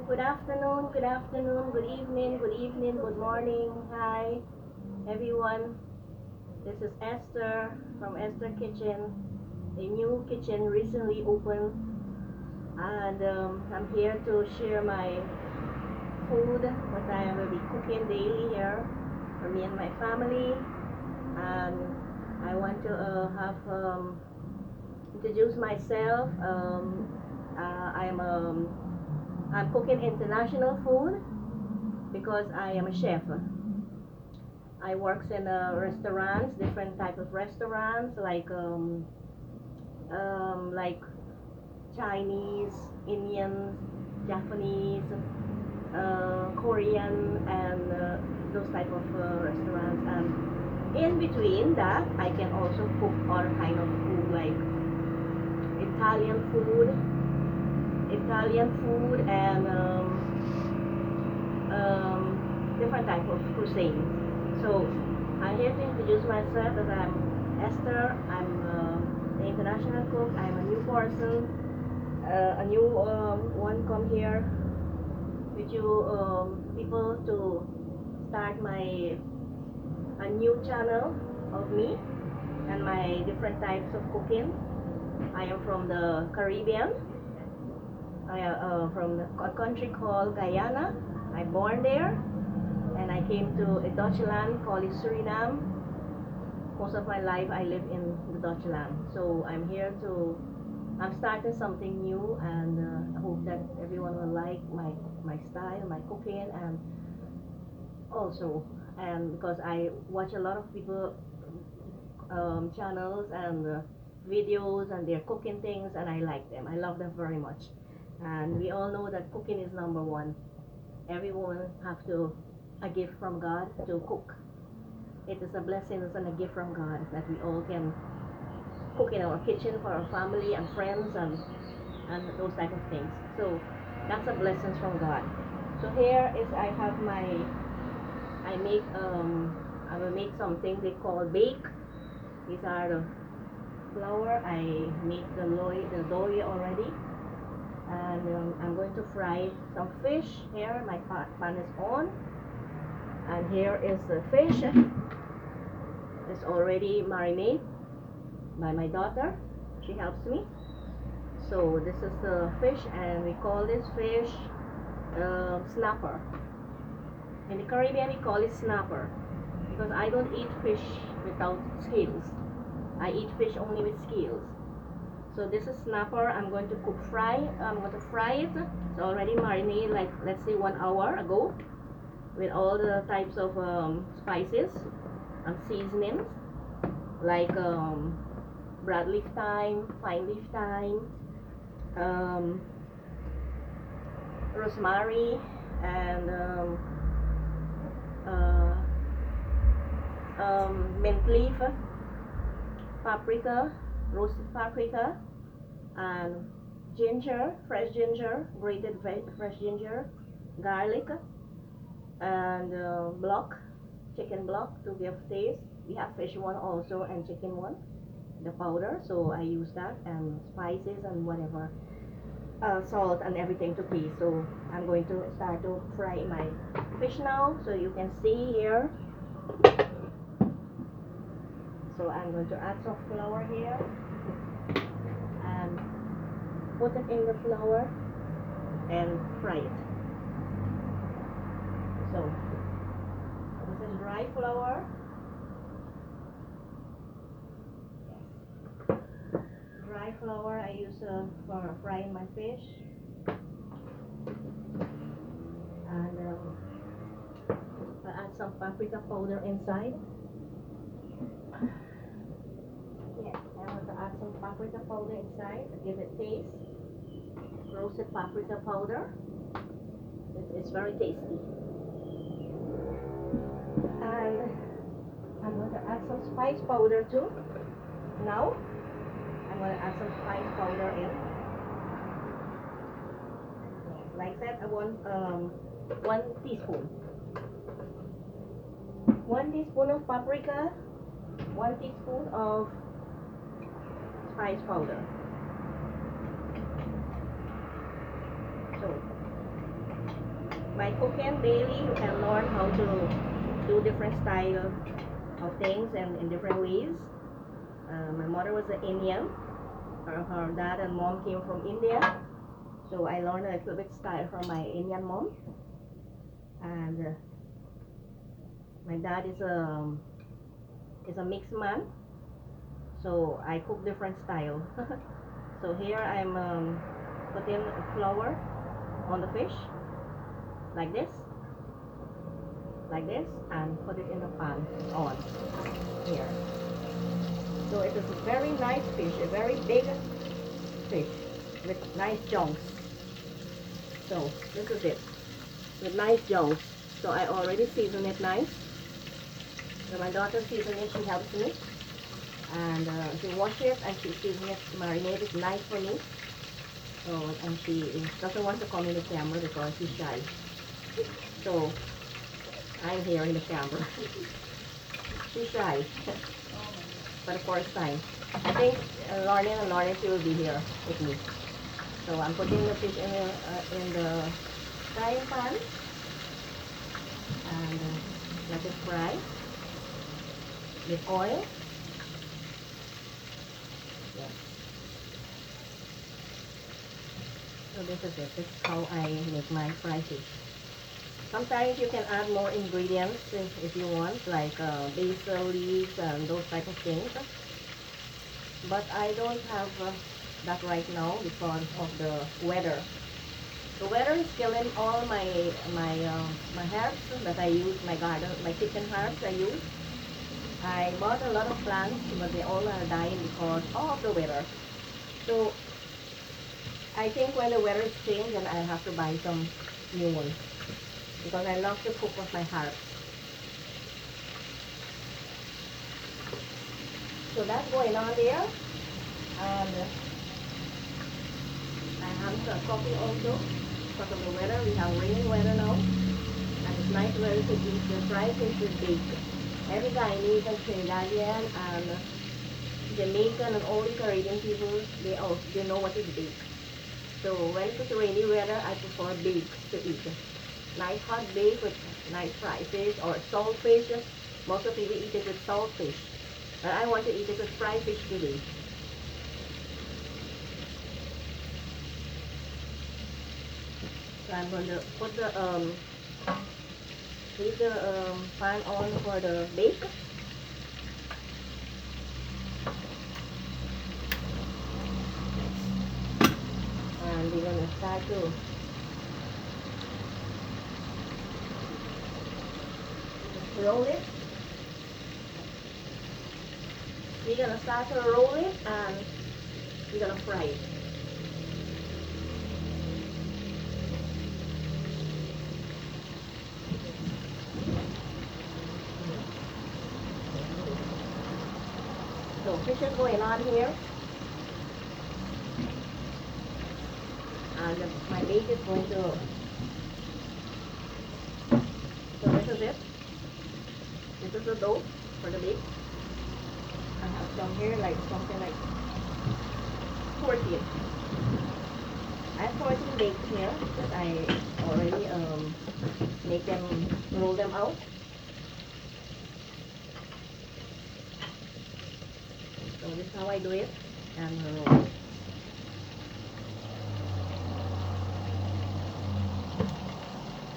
Good afternoon, good evening, good morning. Hi, everyone. This is Esther from Esther Kitchen. A new kitchen recently opened, and I'm here to share my food, what I will be cooking daily here for me and my family. And I want to introduce myself. I'm cooking international food because I am a chef. I works in restaurants, different type of restaurants like Chinese, Indian, Japanese, Korean, and those type of restaurants. And in between that, I can also cook all kind of food like Italian food, and different type of cuisine. So I'm here to introduce myself that I'm Esther. I'm the international cook. I'm a new person, a new one come here with you people to start a new channel of me and my different types of cooking. I am from the Caribbean. I am from a country called Guyana. I'm born there, and I came to a Dutch land called Suriname. Most of my life I live in the Dutch land. So I'm starting something new, and I hope that everyone will like my style, my cooking, and also, and because I watch a lot of people channels and videos, and they're cooking things, and I like them. I love them very much. And we all know that cooking is number one. Everyone have to a gift from God to cook. It is a blessing and a gift from God that we all can cook in our kitchen for our family and friends and those type of things. So that's a blessing from God. So here is I will make something they call bake. These are the flour. I made the dough already, and I'm going to fry some fish. Here my pan is on, and here is the fish. It's already marinated by my daughter. She helps me. So this is the fish, and we call this fish snapper. In the Caribbean we call it snapper because I don't eat fish without scales. I eat fish only with scales. So this is snapper. I'm going to fry it. It's already marinated, like let's say 1 hour ago, with all the types of spices and seasonings like broadleaf thyme, fine leaf thyme, rosemary, and mint leaf, paprika, roasted paprika, and ginger, fresh ginger, grated fresh ginger, garlic, and chicken block to give taste. We have fish one also and chicken one, the powder, so I use that, and spices and whatever, salt and everything to taste. So I'm going to start to fry my fish now, so you can see here. So I'm going to add some flour here and put it in the flour and fry it. So this is dry flour. Dry flour I use for frying my fish, and I add some paprika powder inside. Yes, I want to add some paprika powder inside to give it taste. Roasted paprika powder. It's very tasty. And I'm going to add some spice powder too. Now I'm going to add some spice powder in. Like that, I want 1 teaspoon. 1 teaspoon of paprika, 1 teaspoon of spice powder. So by cooking daily, you can learn how to do different style of things and in different ways. My mother was an Indian. Her dad and mom came from India, so I learned a little bit style from my Indian mom. And my dad is a mixed man, so I cook different style. So here I'm putting flour on the fish like this, and put it in the pan on here. So it is a very nice fish, a very big fish with nice chunks. So this is it, with nice chunks. So I already seasoned it nice. So my daughter seasoned it, she helps me. And she wash it and she seasons it, marinate it nice for me. So, and she doesn't want to come in the camera because she's shy. So I'm here in the camera. She's shy for the first time. I think Lauren, she will be here with me. So I'm putting the fish in the frying pan and let it fry with oil. Yes. So this is it. This is how I make my fried fish. Sometimes you can add more ingredients if you want, like basil leaves and those type of things. But I don't have that right now because of the weather. The weather is killing all my herbs that I use, my garden, my kitchen herbs I use. I bought a lot of plants, but they all are dying because of the weather. So I think when the weather is changed, then I'll have to buy some new ones because I love to cook with my herbs. So that's going on there, and I have some coffee also because of the weather. We have rainy weather now, and it's nice weather to eat the fried fish with bacon. Every Guyanese and Trinidadian and Jamaican and all the Caribbean people, they know what is baked. So when it's rainy weather, I prefer baked to eat. Nice hot bake with nice fried fish or salt fish. Most of people eat it with salt fish, but I want to eat it with fried fish today. So I'm going to put leave the pan on for the bake. And we're gonna start to roll it. We're gonna start to roll it and we're gonna fry it. So fish is going on here. And my bake is going to, so this is it. This is the dough for the bake. I have some here, like something like 14. I have 14 bakes here that I already make them, roll them out. So this is how I do it, and roll.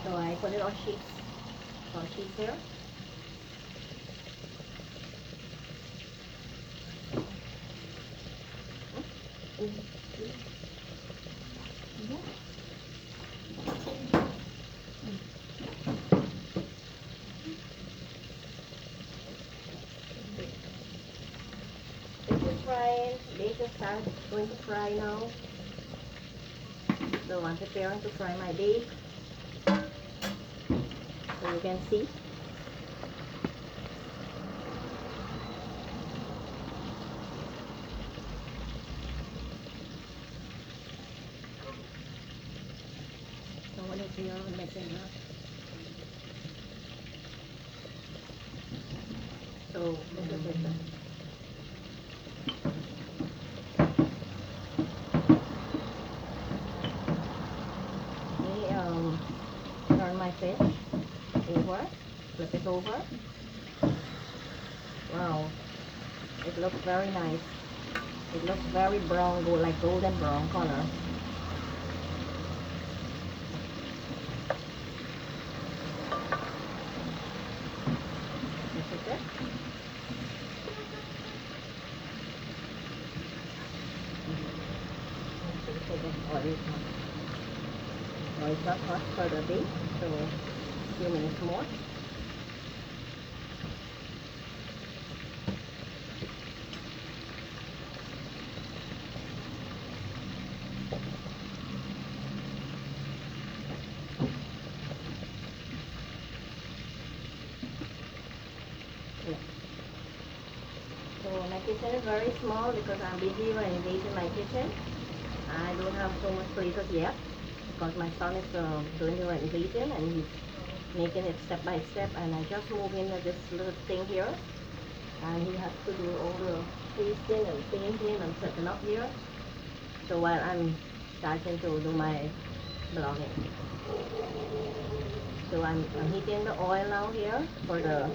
So I put it on sheets here. This is frying. Bacon starts going to fry now. So I'm preparing to fry my bake. So you can see. So what is your mixing up? So this is it. Flip it over. Wow, it looks very nice. It looks very brown, like golden brown color. This is it. Oil is not hot for the bake, so a few minutes more. Yeah. So my kitchen is very small because I'm busy renovating my kitchen. I don't have so much places yet because my son is doing the renovation and he's making it step by step, and I just moved in this little thing here, and he has to do all the pasting and painting and setting up here. So while I'm starting to do my blogging, so I'm heating the oil now here for the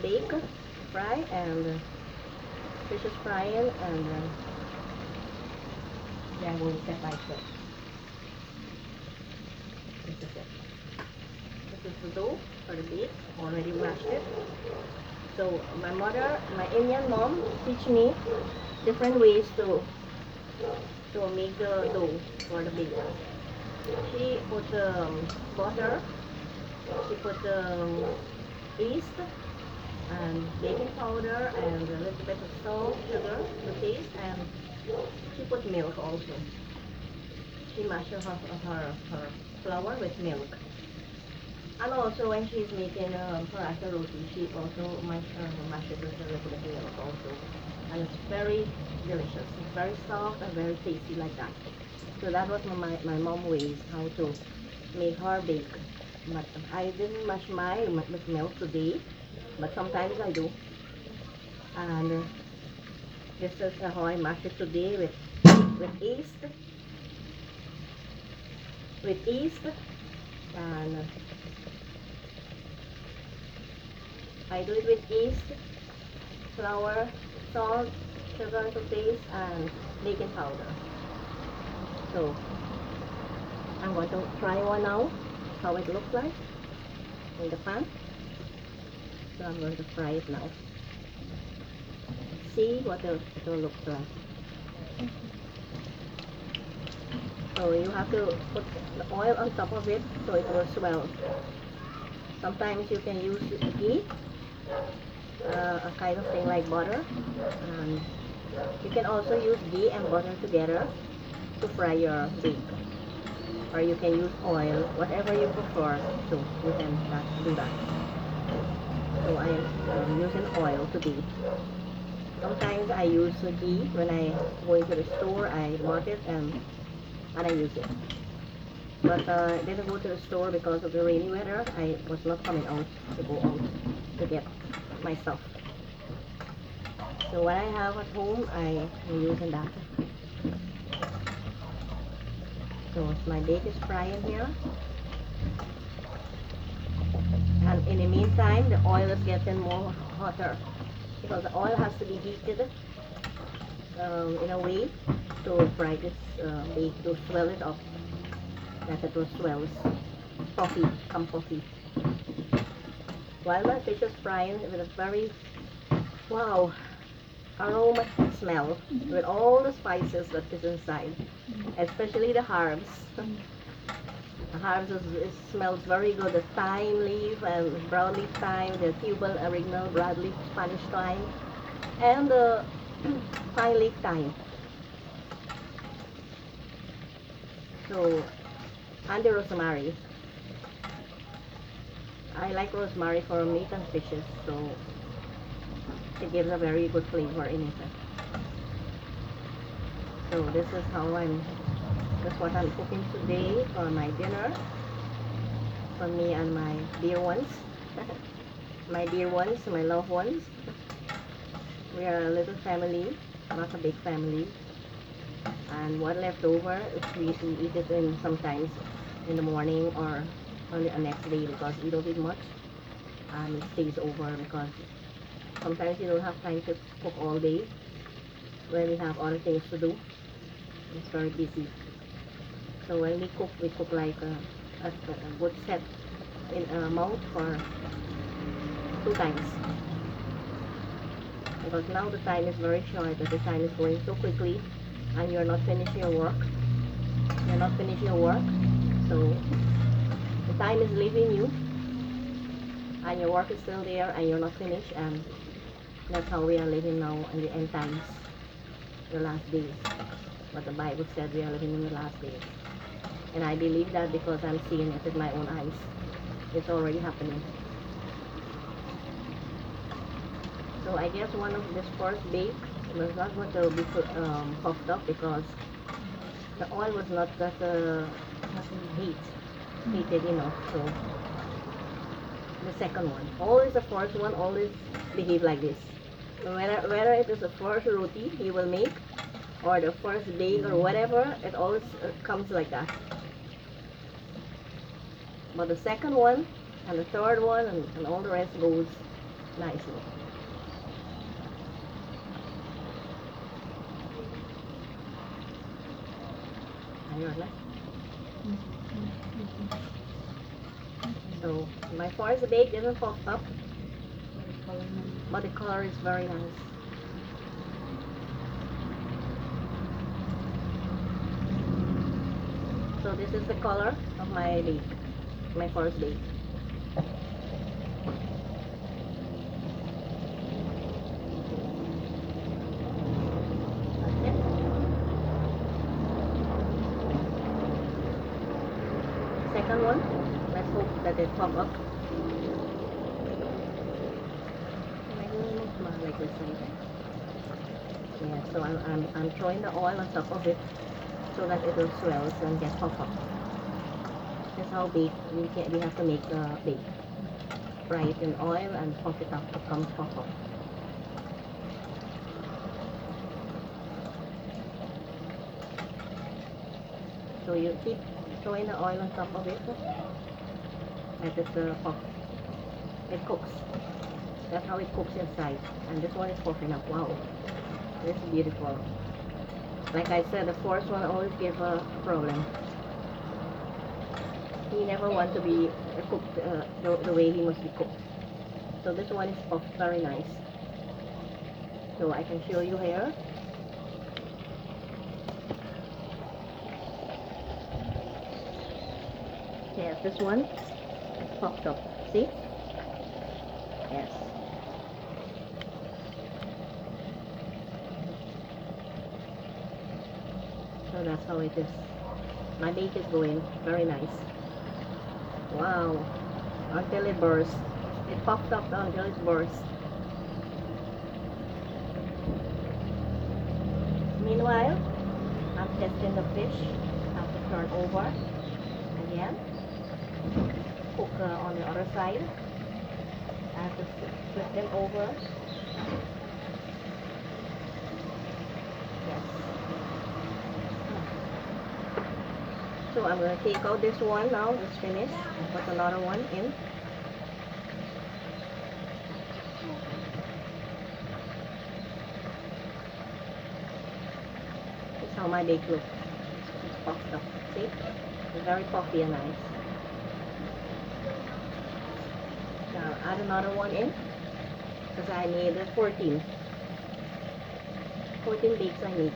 bake, fry, and fish is frying, and yeah, going step by step. This is it. This is the dough for the bake. Already mashed it. So my Indian mom, teach me different ways to make the dough for the bake. She put butter. She put yeast and baking powder and a little bit of salt, sugar to taste, and she put milk also. She mashes her flour with milk. And also when she's making paratha roti, she also mashes with a little bit of milk also. And it's very delicious. It's very soft and very tasty like that. So that was my mom ways how to make her bake. But I didn't mash mine with milk today, but sometimes I do. And this is how I mash it today with yeast, and I do it with yeast, flour, salt, sugar to taste, and baking powder. So I'm going to try one now, how it looks like in the pan. So I'm going to fry it now. See what it will look like. So you have to put the oil on top of it so it will swell. Sometimes you can use ghee, a kind of thing like butter. And you can also use ghee and butter together to fry your bake. Or you can use oil, whatever you prefer. So you can do that. So I am using oil today. Sometimes I use ghee when I go into the store. I bought it and I use it. But I didn't go to the store because of the rainy weather. I was not coming out to go out to get my stuff. So what I have at home, I am using that. So my bake is frying here. And in the meantime, the oil is getting more hotter because the oil has to be heated in a way to fry this bake, to swell it up, that it will swell, puffy, come puffy. While my fish is frying with a very, wow, aroma smell with all the spices that is inside, especially the herbs. The herbs smells very good. The thyme leaf and broadleaf thyme, the tubal, original broadleaf Spanish thyme, and the pine leaf thyme. So, and the rosemary. I like rosemary for meat and fishes, so it gives a very good flavor in it. So this is that's what I'm cooking today for my dinner, for me and my dear ones. My dear ones, my loved ones. We are a little family, not a big family. And what left over, we eat it sometimes in the morning or on the next day because we don't eat much. and it stays over because sometimes you don't have time to cook all day when we have other things to do. It's very busy. So when we cook like a good set in a amount for 2 times. Because now the time is very short, the time is going so quickly and you're not finishing your work. You're not finishing your work. So the time is leaving you and your work is still there and you're not finished, and that's how we are living now in the end times, the last days. What the Bible said, we are living in the last days. And I believe that because I'm seeing it with my own eyes. It's already happening. So I guess one of this first bake was not going to be puffed up because the oil was not that heated enough. So the second one, always the first one, always behave like this. So whether it is the first roti you will make or the first bake or whatever, it always comes like that. But the second one and the third one and all the rest goes nicely. So my first bake didn't puff up, but the color is very nice. So this is the color of my bake, my first bake. That's it. Second one, let's hope that it pop up. Like this, yeah, so I'm throwing the oil on top of it so that it will swell and get puff up. That's how bake we have to make the bake. Fry it in oil and puff it up to come puff up. So you keep throwing the oil on top of it, let it puff. It cooks. That's how it cooks inside. And this one is puffing up. Wow, this is beautiful. Like I said, the first one always give a problem. He never want to be cooked the way he must be cooked. So this one is puffed very nice. So I can show you here. Yes, this one is puffed up. See? Yes. So that's how it is. My bake is going very nice. Wow, until it bursts. It popped up until it bursts. Meanwhile, I'm testing the fish. I have to turn over again. Cook on the other side. I have to flip them over. Yes. So I'm going to take out this one now, it's finished, and put another one in. This is how my bake looks. It's puffed up. See? It's very puffy and nice. Now add another one in, because I need 14. 14 bakes I need.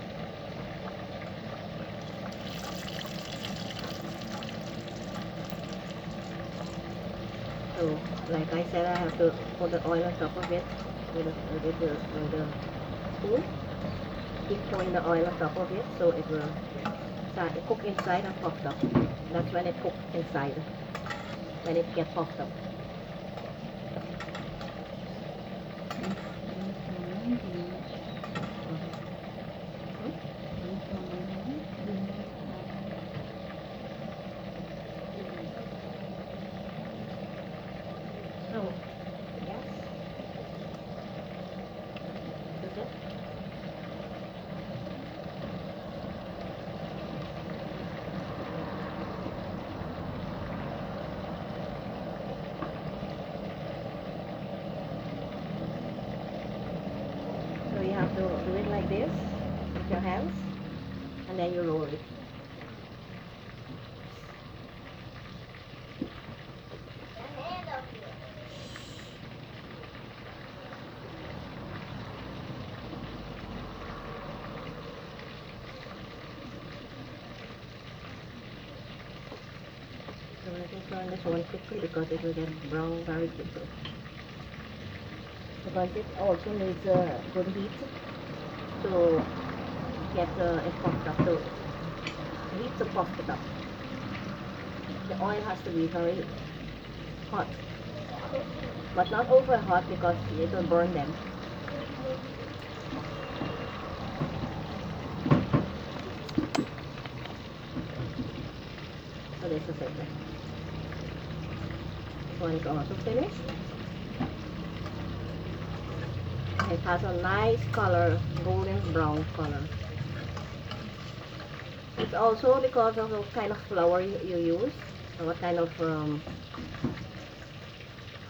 So, like I said, I have to put the oil on top of it with the spoon. Keep throwing the oil on top of it so it will start to cook inside and puffed up. That's when it cooks inside, when it gets puffed up. So, yes. This is it. do it like this with your hands, and then you roll it. So let me turn this one quickly because it will get brown very quickly. Because it also needs a good heat to get it puffed up. So heat to puff it up. The oil has to be very hot, but not over hot because it will burn them. So this is it. This one is also finished. It has a nice color, golden brown color. It's also because of the kind of flour you use, or what kind of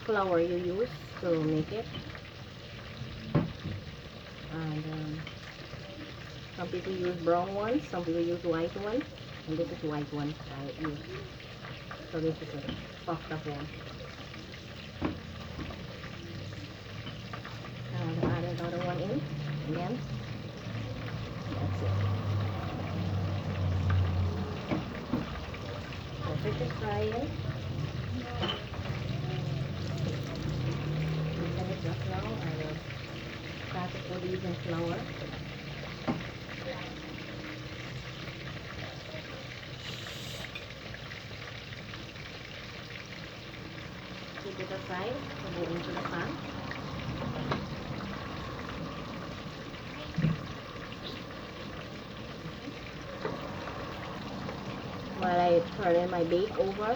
flour you use to make it. And some people use brown ones, some people use white ones, and this is white one I use. So this is a puffed up one. And add another one in again. That's it. So fish is frying. Send it just now. I will start to put these in flour. Keep it aside to go into the pan. While I turn in my bake over.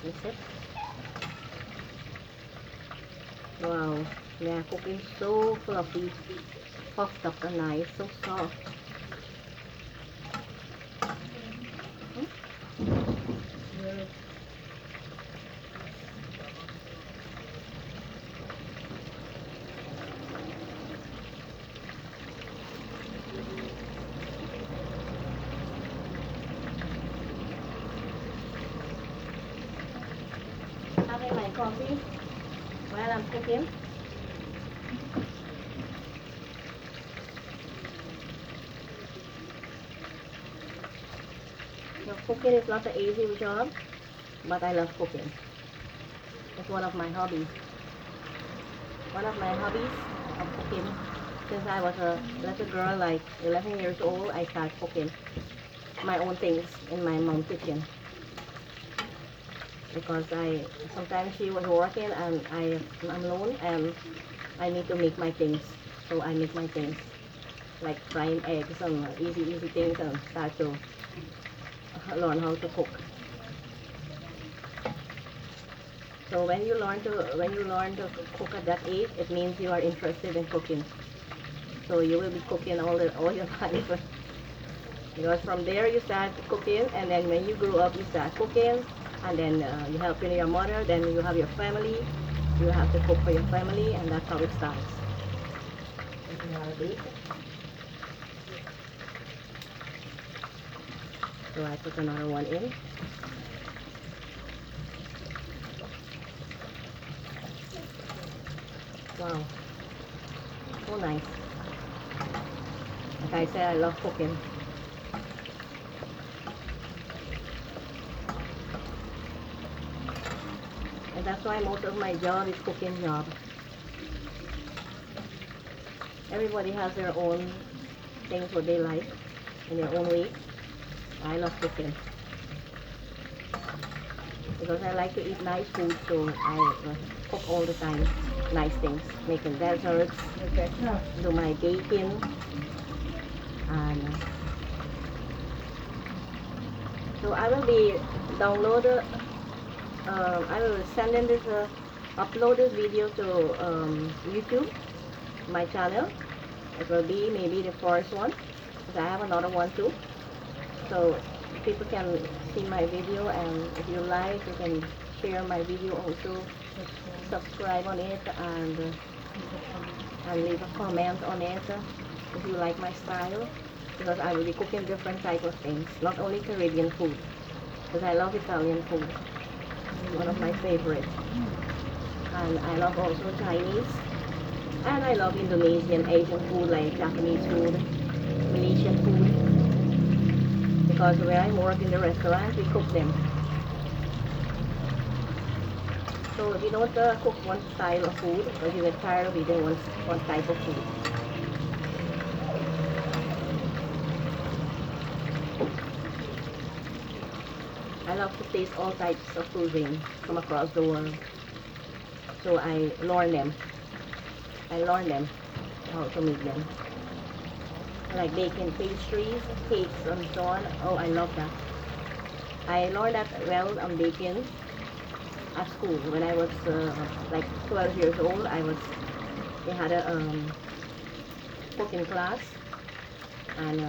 That's it. Wow, they are cooking so fluffy, puffed up and nice, so soft. Having my coffee while I'm cooking. So cooking is not an easy job, but I love cooking. It's one of my hobbies. One of my hobbies of cooking. Since I was a little girl, like 11 years old, I started cooking my own things in my mom's kitchen. Because sometimes she was working and I'm alone and I need to make my things. So I make my things, like frying eggs and easy things, and start to learn how to cook. So when you learn to cook at that age, it means you are interested in cooking. So you will be cooking all your life. Because from there you start cooking, and then when you grow up you start cooking, and then you help your mother, then you have your family, you have to cook for your family, and that's how it starts. So I put another one in. Wow, so nice. Like I said, I love cooking. And that's why most of my job is cooking job. Everybody has their own things what they like in their own way. I love cooking because I like to eat nice food, so I cook all the time nice things, making desserts, do my baking, and so I will be download. I will send in this upload this video to YouTube, my channel. It will be maybe the first one, because I have another one too. So people can see my video, and if you like, you can share my video also, subscribe on it, and leave a comment on it if you like my style, because I will be cooking different type of things, not only Caribbean food, because I love Italian food, one of my favorites, and I love also Chinese, and I love Indonesian, Asian food like Japanese food, Malaysian food, because where I work in the restaurant, we cook them. So if you don't cook one style of food, because you get tired of eating one type of food. I love to taste all types of cuisine from across the world. So I learn them. How to make them. Like baking pastries, cakes, and so on. Oh, I love that. I learned that well on baking at school when I was like 12 years old. They had a cooking class, and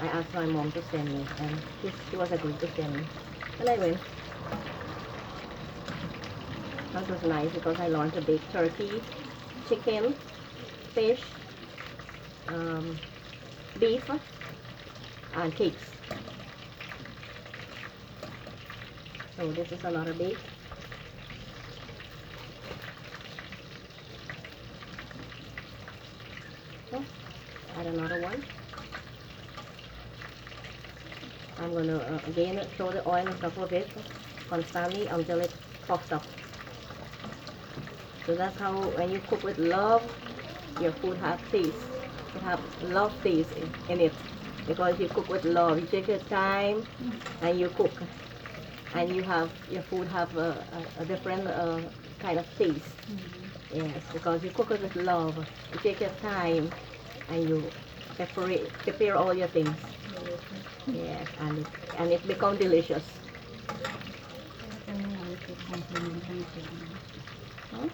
I asked my mom to send me, and she was agreed to send me, and I went. That was nice because I learned to bake turkey, chicken, fish, beef, and cakes. So this is another bake. Oh, add another one. I'm going to again throw the oil on top of it constantly until it puffs up. So that's how when you cook with love, your food has taste. It has love taste in it, because you cook with love. You take your time and you cook, and your food have a different kind of taste. Yes, because you cook it with love. You take your time and you prepare all your things. Yes, and it becomes delicious. Huh?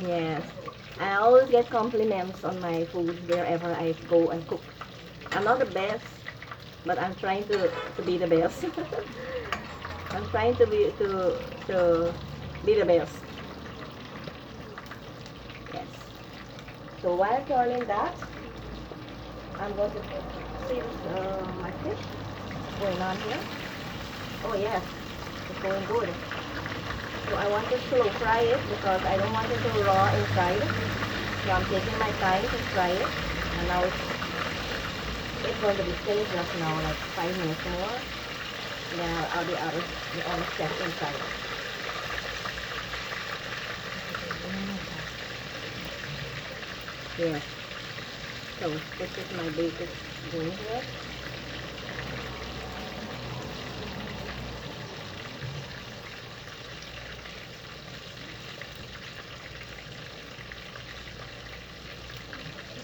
Yes, I always get compliments on my food wherever I go and cook. I'm not the best, but I'm trying to be the best. I'm trying to be the best. Yes. So while turning that, I'm going to see my fish going on here. Oh yes, it's going good. So I want to slow fry it because I don't want it to raw inside. So I'm taking my time to fry it. And now it's going to be finished just now, like 5 minutes more. Then I'll be almost set inside. Yes. So this is my bacon going here.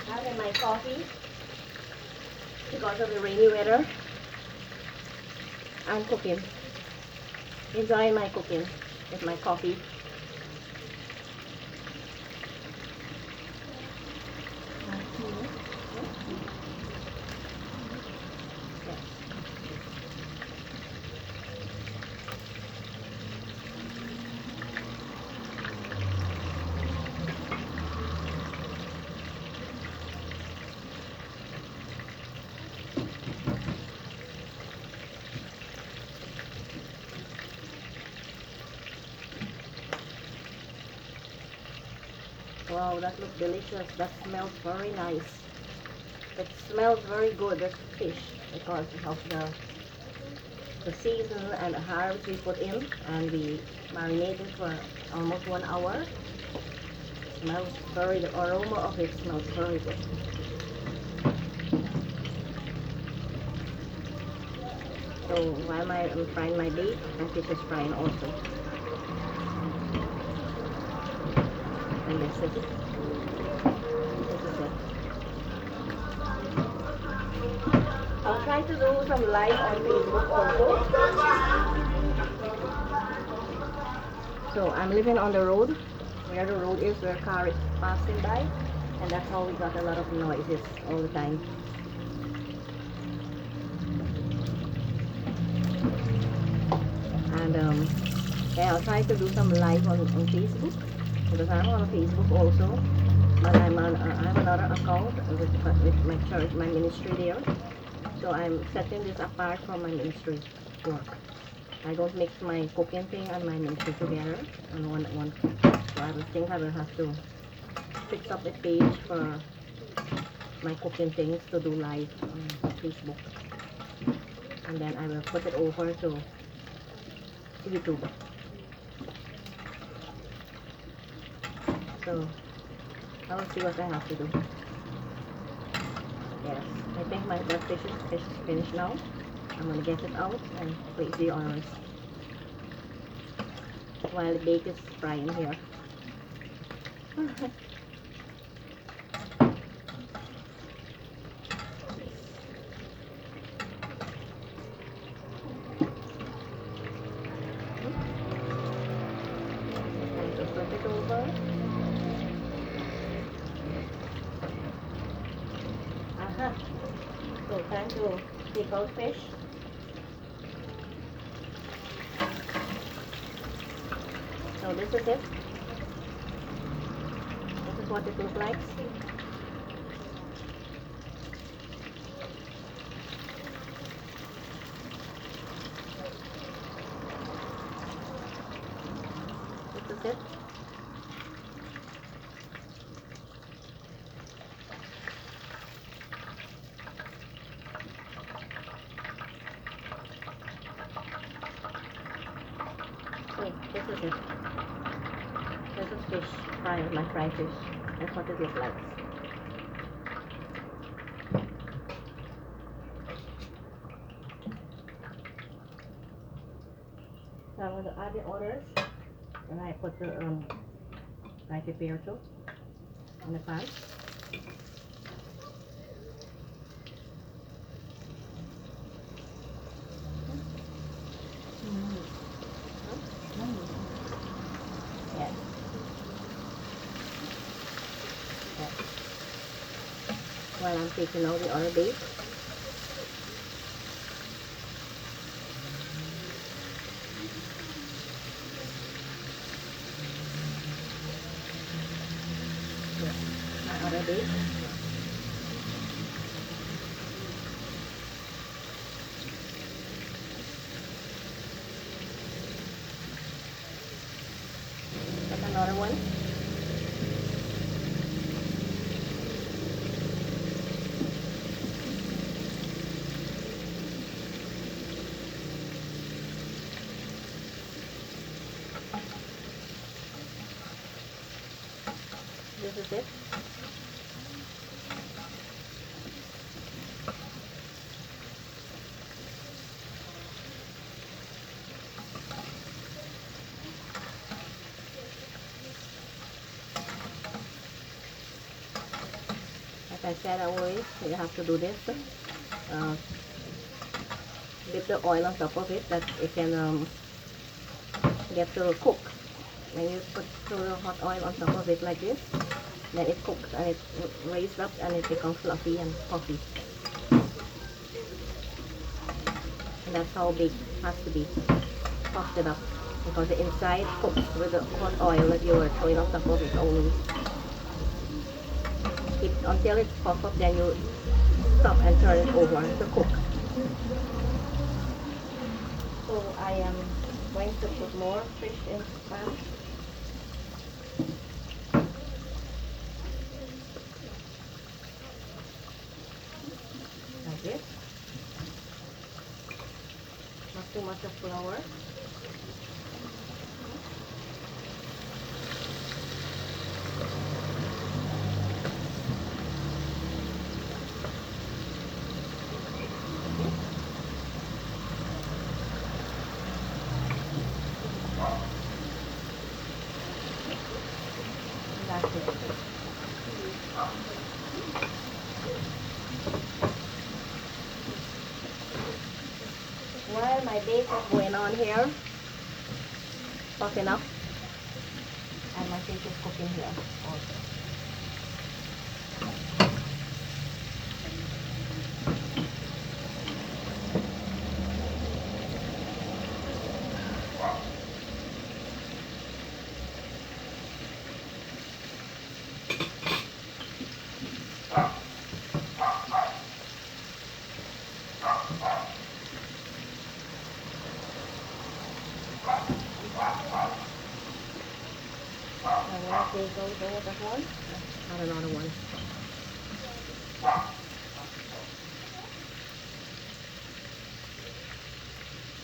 Having my coffee because of the rainy weather. I'm cooking. Enjoying my cooking with my coffee. Wow, that looks delicious. That smells very nice. It smells very good, this fish, because of the season and the herbs we put in, and we marinate it for almost 1 hour. The aroma of it smells very good. So while I'm frying my bake, my fish is frying also. And this is it. I'll try to do some live on Facebook also. So I'm living on the road, where the road is, where car is passing by, and that's how we got a lot of noises all the time. And And yeah, I'll try to do some live on Facebook, because I'm on Facebook also, but I have another account with my church, my ministry there. So I'm setting this apart from my ministry work. I don't mix my cooking thing and my ministry together on one. So I will think I will have to fix up a page for my cooking things to do live on Facebook, and then I will put it over to YouTube. So I will see what I have to do. Yes, I think that fish is finished now. I'm gonna get it out and place the oils while the bake is frying here. Time to flip it over. Aha. So time to take out fish. So this is it. This is what it looks like. This is it. So this is it. This is fish fried, my fried fish. That's what it looks like. So I'm going to add the others, and I put the I prepare to on the pan. Yes. Yes. While I'm taking out the other bake. My other bake. That's another one. This is it. Like I said, always you have to do this. Dip the oil on top of it that it can get to cook. When you put the hot oil on top of it like this, then it cooks and it raised up and it becomes fluffy and puffy. And that's how big it has to be. Puffed it up because the inside cooks with the hot oil that you are throwing on top of it always. Keep until it's puffed up, then you stop and turn it over to cook. So I am going to put more fish in the pan. Like this. Not too much of flour. That's it. While my bake is going on here, puffing up, and my fish is cooking here also. Add another one.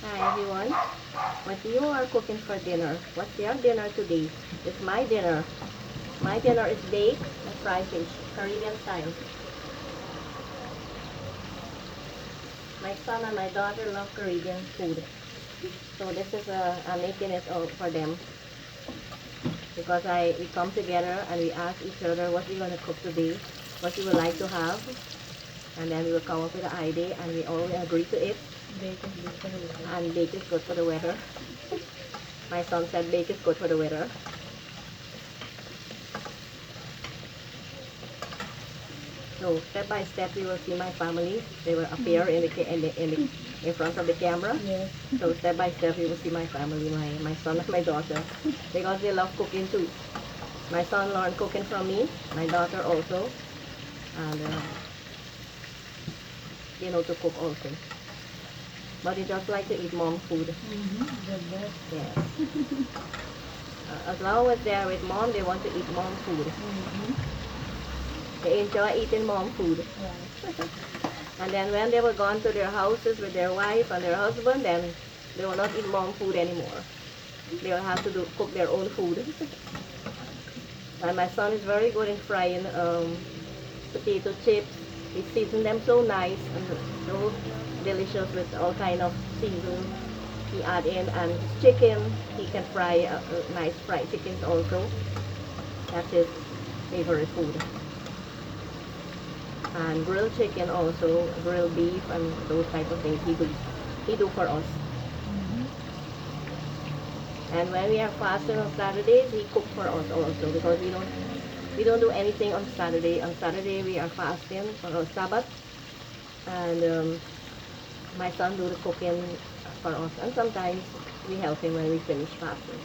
Hi everyone. What you are cooking for dinner? What's your dinner today? It's my dinner. My dinner is baked and fried fish, Caribbean style. My son and my daughter love Caribbean food. So this is I'm making it all for them. Because we come together and we ask each other what we're going to cook today, what we would like to have. And then we will come up with an idea and we all agree to it. Bacon is good for the weather. And bake is good for the weather. My son said bake is good for the weather. So step by step we will see my family. They will appear in front of the camera. Yes. So step by step we will see my family, my son and my daughter, because they love cooking too. My son learned cooking from me, my daughter also, and they know to cook also. But they just like to eat mom food. The best. Yes. As long as they're with mom, they want to eat mom food. They enjoy eating mom food. Right. And then when they were gone to their houses with their wife and their husband, then they will not eat mom food anymore. They will have to cook their own food. And my son is very good in frying potato chips. He seasons them so nice and so delicious with all kind of seasons. He add in, and his chicken, he can fry nice fried chickens also. That's his favorite food. And grilled chicken also, grilled beef and those type of things he do for us. And when we are fasting on Saturdays, he cook for us also, because we don't do anything on Saturday. On Saturday we are fasting for our Sabbath, and my son do the cooking for us. And sometimes we help him when we finish fasting,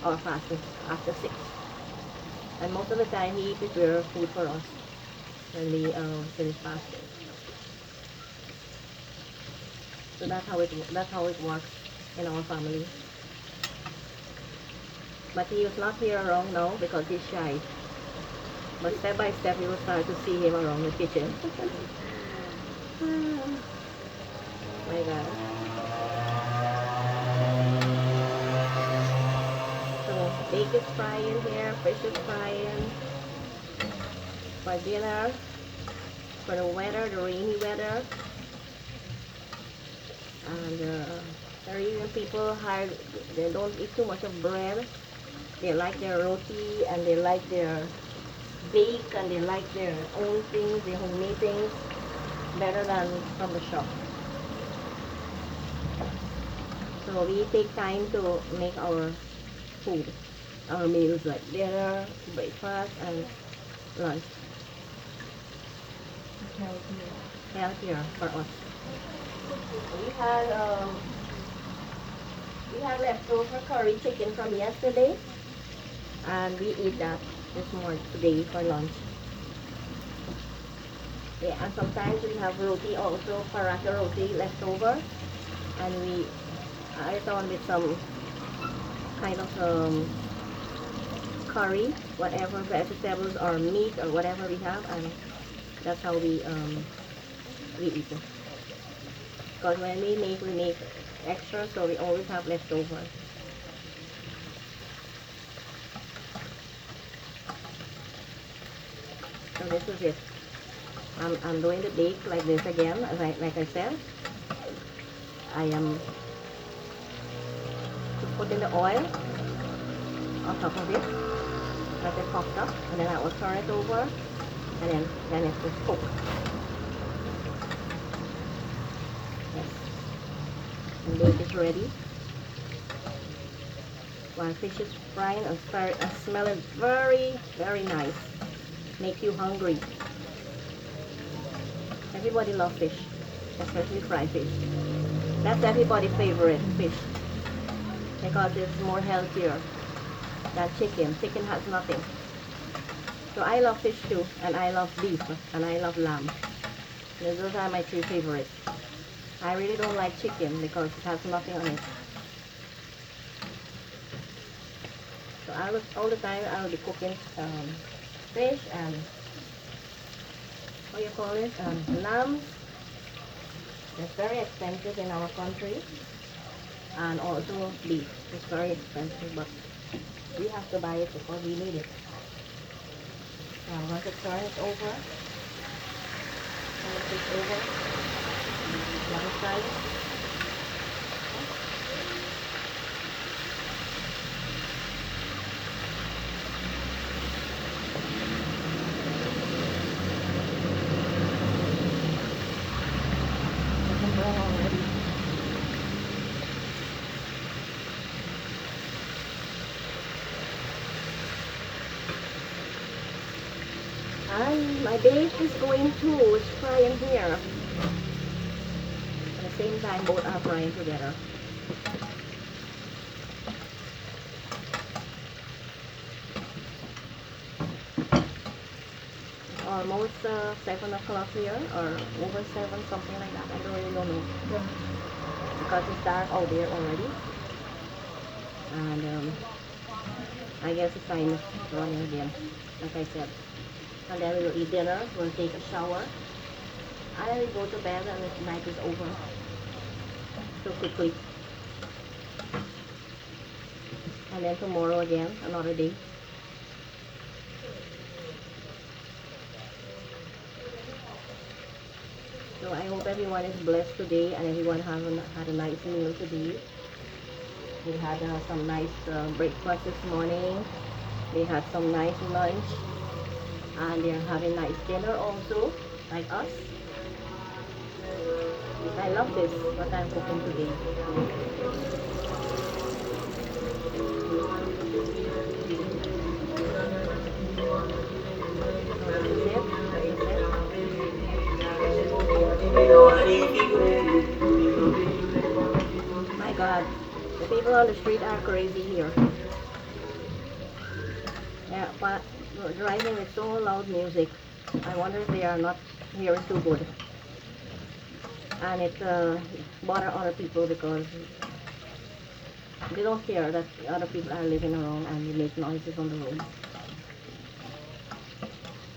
or fasting after 6. And most of the time he prepare food for us when we finish fasting. So that's how it works in our family. But he is not here around now because he's shy. But step by step we will start to see him around the kitchen. My God. So steak is frying here, fish is frying. For dinner, for the weather, the rainy weather. And Caribbean people they don't eat too much of bread. They like their roti and they like their bake and they like their own things, their homemade things, better than from the shop. So we take time to make our food, our meals, like dinner, breakfast, and lunch. Healthier for us. We had leftover curry chicken from yesterday, and we eat that today for lunch. Yeah, and sometimes we have roti also, paratha roti leftover, and we add it on with some kind of curry, whatever vegetables or meat or whatever we have, and that's how we eat it. Because when we make extra, so we always have leftover. So this is it. I'm doing the bake like this again, like I said. I am putting the oil on top of it, let it pop up, and then I will turn it over, and then it will cook. Yes. And bake is ready. While fish is frying and smelling very, very nice. Make you hungry. Everybody loves fish, especially fried fish. That's everybody's favorite fish because it's more healthier than chicken. Chicken has nothing. So I love fish too, and I love beef, and I love lamb. Those are my 3 favorites. I really don't like chicken because it has nothing on it. So all the time I will be cooking fish and what you call it, lamb. It's very expensive in our country, and also beef. It's very expensive, but we have to buy it because we need it. So I'm going to turn it over. Turn it over. One side. It's brown already. And my bake is going to is frying here. At the same time, both are frying together. It's almost 7 o'clock here, or over 7, something like that. I don't really know. Yeah. Because it's dark out there already. And I guess the time is running again, like I said. And then we will eat dinner, we'll take a shower, and then we go to bed, and the night is over so quickly. And then tomorrow again, another day. So I hope everyone is blessed today, and everyone had a nice meal today. We had some nice breakfast this morning. They had some nice lunch, and they're having nice dinner also, like us. I love this, what I'm cooking today. So this is it. My God, the people on the street are crazy here. Yeah, but driving with so loud music. I wonder if they are not hearing too good. And it bother other people because they don't care that other people are living around and they make noises on the road.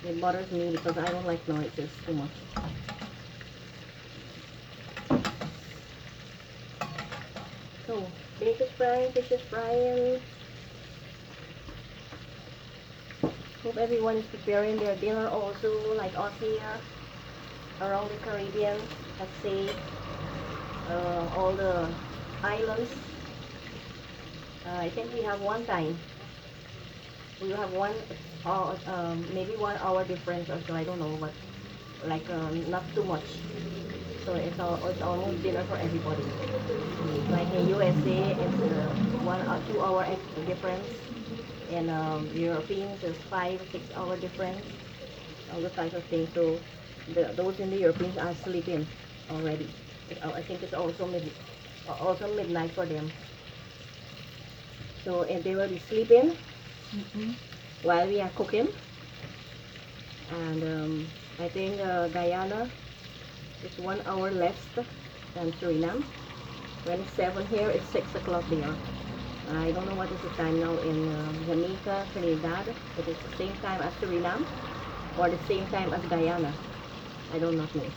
It bothers me because I don't like noises too much. So, bake is frying, fish is frying. Hope everyone is preparing their dinner also, like us here, around the Caribbean. Let's say all the islands. I think we have one time. We have one, maybe 1 hour difference or so. I don't know, but like not too much. So it's almost dinner for everybody. Like in USA, it's 1 or 2 hour difference. In Europeans, it's 5-6 hour difference. All the types of things. So those in the Europeans are sleeping already. I think it's also midnight for them. So if they will be sleeping while we are cooking. And I think Guyana is 1 hour less than Suriname. When it's 7 here, it's 6 o'clock there. I don't know what is the time now in Jamaica, Trinidad. It is the same time as Suriname or the same time as Guyana. I do not know.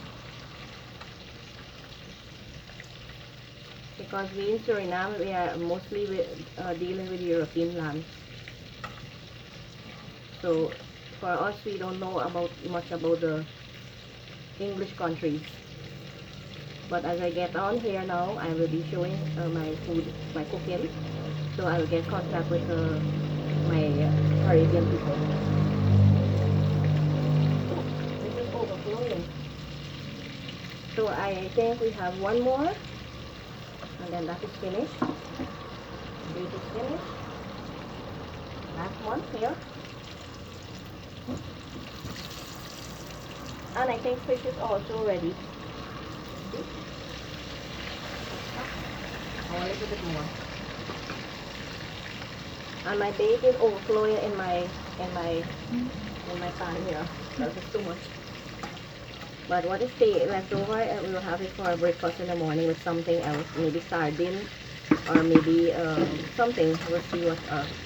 Because we in Suriname, we are mostly dealing with European land. So for us, we don't know much about the English countries. But as I get on here now, I will be showing my food, my cooking. So I will get contact with my Caribbean people. This is overflowing. So I think we have one more. And then that is finished. This is finished. Last one here. And I think fish is also ready. Oh, a little bit more. And my bake is overflowing in my pan here. Because it's too much. But what is left over, we will have it for breakfast in the morning with something else. Maybe sardine or maybe something. We'll see what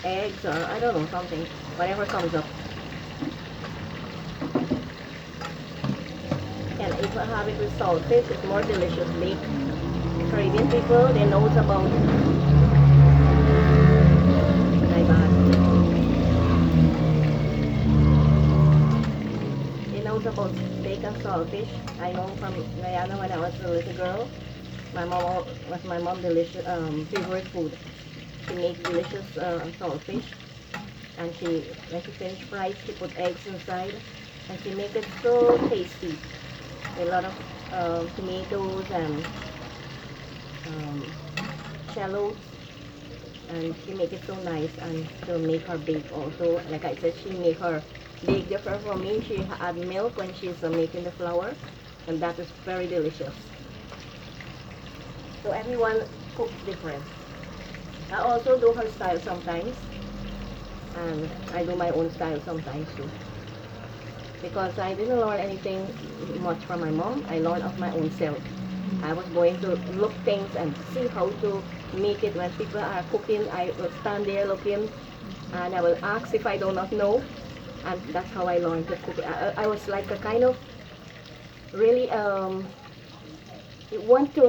eggs or I don't know, something. Whatever comes up. have it with saltfish. It's more delicious. Baked Caribbean people, they know about my bad. They knows about steak and saltfish. I know from Guyana when I was a little girl. My mom delicious favorite food. She makes delicious saltfish, and when she finish fries, she put eggs inside, and she make it so tasty. A lot of tomatoes and um, shallots, and she make it so nice. And she'll make her bake also. Like I said, she make her bake different from me. She add milk when she's making the flour, and that is very delicious. So everyone cooks different. I also do her style sometimes, and I do my own style sometimes too. Because I didn't learn anything much from my mom, I learned of my own self. I was going to look things and see how to make it. When people are cooking, I will stand there looking, and I will ask if I do not know, and that's how I learned to cook. I was like a kind of really want to